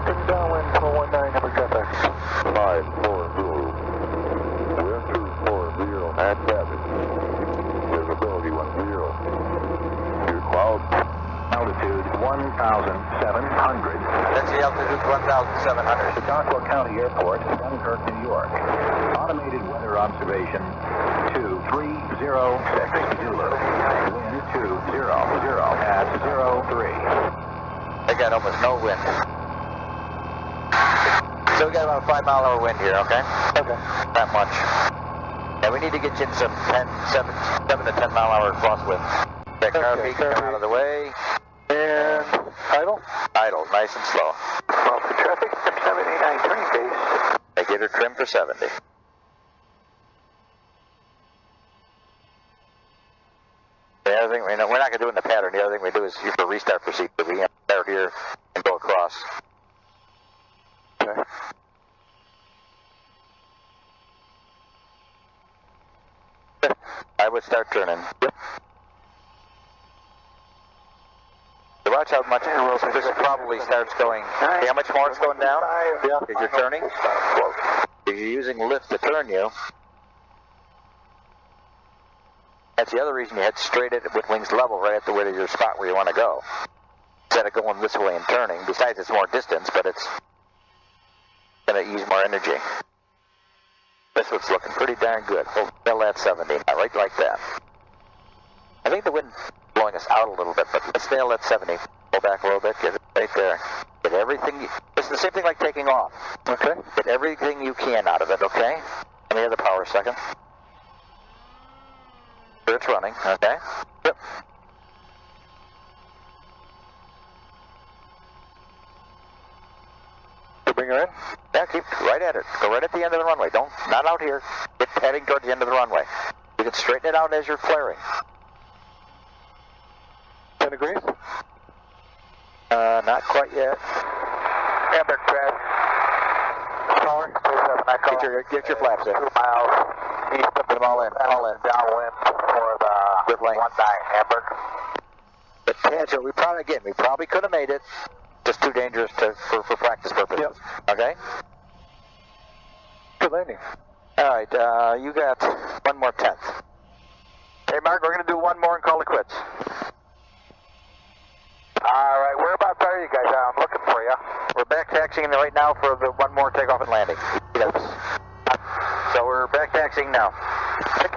Houston, downwind 419, Hamburg traffic. 540. Wind 240 and traffic. Visibility 10. Your clouds. Altitude 1,700. That's the altitude 1,700. Chautauqua County Airport, Dunkirk, New York. Automated weather observation 2306 Zulu. Wind 200 at 03. They got almost no wind. So we got about a 5 mile an hour wind here, okay? Okay. Not much. And we need to get you in some 7 to 10 mile an hour crosswind. That car peak, come out of the way. And idle? Idle, nice and slow. Well, for traffic, 79 turning pace. They get her trim for 70. The other thing, we're not going to do it in the pattern. The other thing we do is use the restart procedure. We start here and go across. Okay. I would start turning. Yep. So watch how much this probably starts going. See how much more it's going down? Yeah. As you're turning? If you're using lift to turn you, that's the other reason you head straight at it with wings level right at the way to your spot where you want to go. Instead of going this way and turning. Besides, it's more distance, but it's going to use more energy. This one's looking pretty darn good. Hold still at 70, right like that. I think the wind blowing us out a little bit, but let's stay at 70. Pull back a little bit, get it right there. Get everything, it's the same thing like taking off. Okay. Get everything you can out of it, okay? Let me have the power a second. It's running, okay? Yep. To bring her in? Yeah, keep right at it. Go right at the end of the runway. Not out here. Get heading towards the end of the runway. You can straighten it out as you're flaring. 10 degrees? Not quite yet. Hamburg crash. Power. Get your flaps in. 2 miles east of Put them all in. downwind for the Good lane. 19 Hamburg. But Tangent, we probably could have made it. Just too dangerous for practice purposes. Yep. Okay? Good landing. All right, you got one more tenth. Hey, Mark, we're going to do one more and call it quits. All right, whereabouts are you guys? I'm looking for you. We're back taxiing right now for the one more takeoff and landing. Yes. So we're back taxiing now. Pick